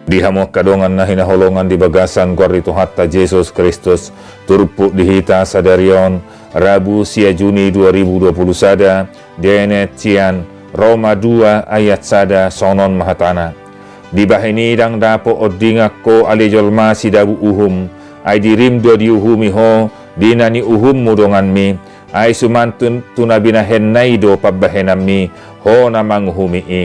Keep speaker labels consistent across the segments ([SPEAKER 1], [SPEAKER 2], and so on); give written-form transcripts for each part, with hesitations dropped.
[SPEAKER 1] Dihamu kadongan na hinaholongan di bagasan gorito hatta Yesus Kristus turpuk dihita sadarion Rabu sia Juni 2020 sada Denet Cian Roma 2 ayat sada sonon mahatana. Di bahini dang dapo odingak ko alejolma sidabu uhum ay dirimdo di uhumi ho dinani uhum mudongan mi ay sumantun tunabinahen naido pabbahenam mi ho namang uhumi i.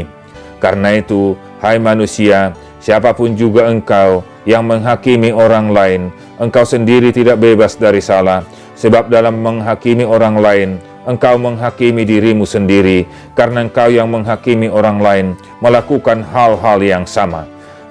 [SPEAKER 1] Karena itu hai manusia, siapapun juga engkau yang menghakimi orang lain, engkau sendiri tidak bebas dari salah. Sebab dalam menghakimi orang lain, engkau menghakimi dirimu sendiri, karena engkau yang menghakimi orang lain melakukan hal-hal yang sama.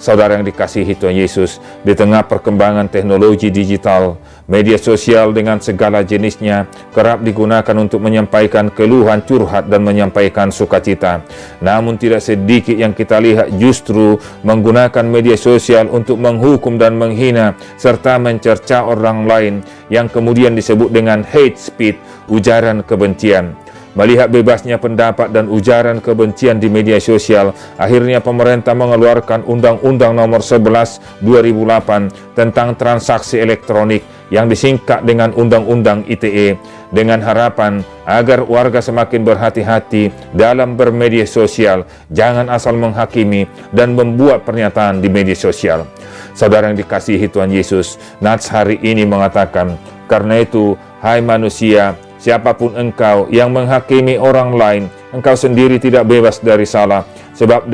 [SPEAKER 1] Saudara yang dikasihi Tuhan Yesus, di tengah perkembangan teknologi digital, media sosial dengan segala jenisnya kerap digunakan untuk menyampaikan keluhan curhat dan menyampaikan sukacita. Namun tidak sedikit yang kita lihat justru menggunakan media sosial untuk menghukum dan menghina serta mencerca orang lain yang kemudian disebut dengan hate speech, ujaran kebencian. Melihat bebasnya pendapat dan ujaran kebencian di media sosial, akhirnya pemerintah mengeluarkan Undang-Undang Nomor 11 2008 tentang transaksi elektronik yang disingkat dengan Undang-Undang ITE dengan harapan agar warga semakin berhati-hati dalam bermedia sosial, jangan asal menghakimi dan membuat pernyataan di media sosial. Saudara yang dikasihi Tuhan Yesus, Nats hari ini mengatakan, karena itu, hai manusia, siapapun engkau yang menghakimi orang lain, engkau sendiri tidak bebas dari salah. Sebab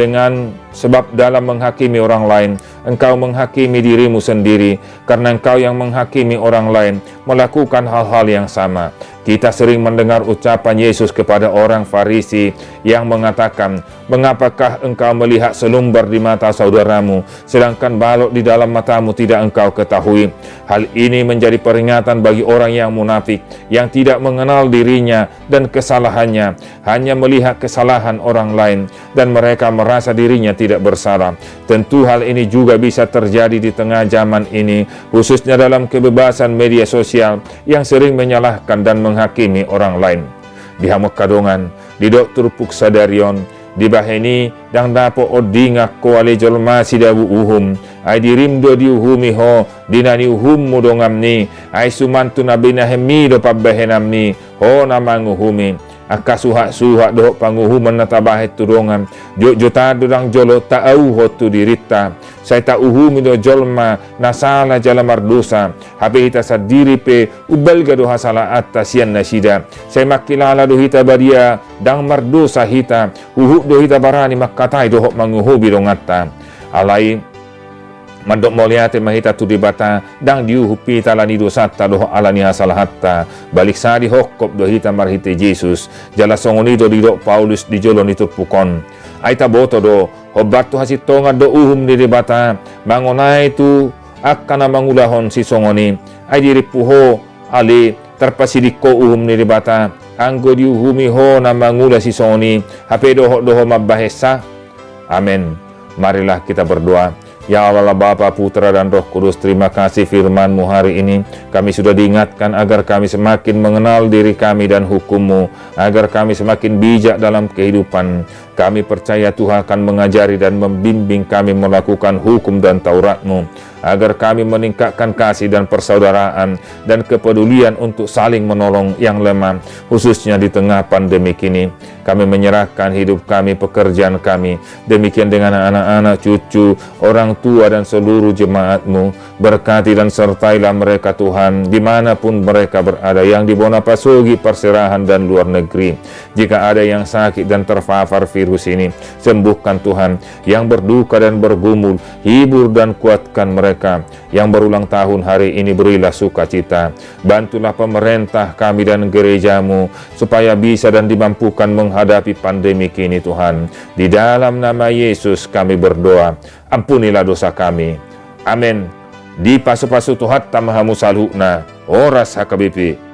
[SPEAKER 1] dalam menghakimi orang lain, engkau menghakimi dirimu sendiri, karena engkau yang menghakimi orang lain melakukan hal-hal yang sama. Kita sering mendengar ucapan Yesus kepada orang Farisi yang mengatakan, mengapakah engkau melihat selumbar di mata saudaramu, sedangkan balok di dalam matamu tidak engkau ketahui? Hal ini menjadi peringatan bagi orang yang munafik, yang tidak mengenal dirinya dan kesalahannya, hanya melihat kesalahan orang lain, dan mereka merasa dirinya tidak bersalah. Tentu hal ini juga bisa terjadi di tengah zaman ini, khususnya dalam kebebasan media sosial yang sering menyalahkan dan menghakimi orang lain. Di hamuk kadongan, di dokter puksadarion, di baheni dang dapo odingak ko alejolma sidabu uhum ay dirimdo di uhumi ho dinani uhum mudongam ni ay sumantu nabinahemi do pabbahenam ni ho namang uhumi akasuha-suha dohok panguhuman na tabahet tudongan jotado dang jolo taau hotu dirita saya ta uhumi do jolma nasala jala mardosa hape hita sa diri pe ubalga do hasala atta sian nasida saya makilala do hita badia dang mardosa hita uhuk do hita barani makatai dohok manguhubi do ngatta alai mandok moliate mahita tu dibata dang diuhupi talani dosata doho alani asal hatta balik sadi hokkop do hita marhite Jesus jala songoni do didok Paulus di jolon itu pukon aita boto do hobat tu hasit tonga do uhum di dibata mangonai tu akkana mangulahon si songoni ay diripuho ali terpasidiko uhum di dibata anggo diuhumi ho na mangula si songoni hape doho mabahesa. Amin. Marilah kita berdoa. Ya Allah Bapa, Putra dan Roh Kudus, terima kasih firman-Mu hari ini. Kami sudah diingatkan agar kami semakin mengenal diri kami dan hukum-Mu, agar kami semakin bijak dalam kehidupan. Kami percaya Tuhan akan mengajari dan membimbing kami melakukan hukum dan Taurat-Mu, agar kami meningkatkan kasih dan persaudaraan dan kepedulian untuk saling menolong yang lemah, khususnya di tengah pandemi kini. Kami menyerahkan hidup kami, pekerjaan kami, demikian dengan anak-anak, cucu, orang tua dan seluruh jemaat-Mu. Berkati dan sertailah mereka Tuhan, dimanapun mereka berada, yang di Bonapasugi, Perserahan dan luar negeri. Jika ada yang sakit dan terpapar virus ini, sembuhkan Tuhan. Yang berduka dan bergumul, hibur dan kuatkan mereka. Yang berulang tahun hari ini, berilah sukacita. Bantulah pemerintah kami dan gereja-Mu, supaya bisa dan dimampukan menghadapi pandemi kini Tuhan. Di dalam nama Yesus kami berdoa, ampunilah dosa kami. Amin. Di pasu-pasu Tuhan tamahamu salhukna, oras hakabipi.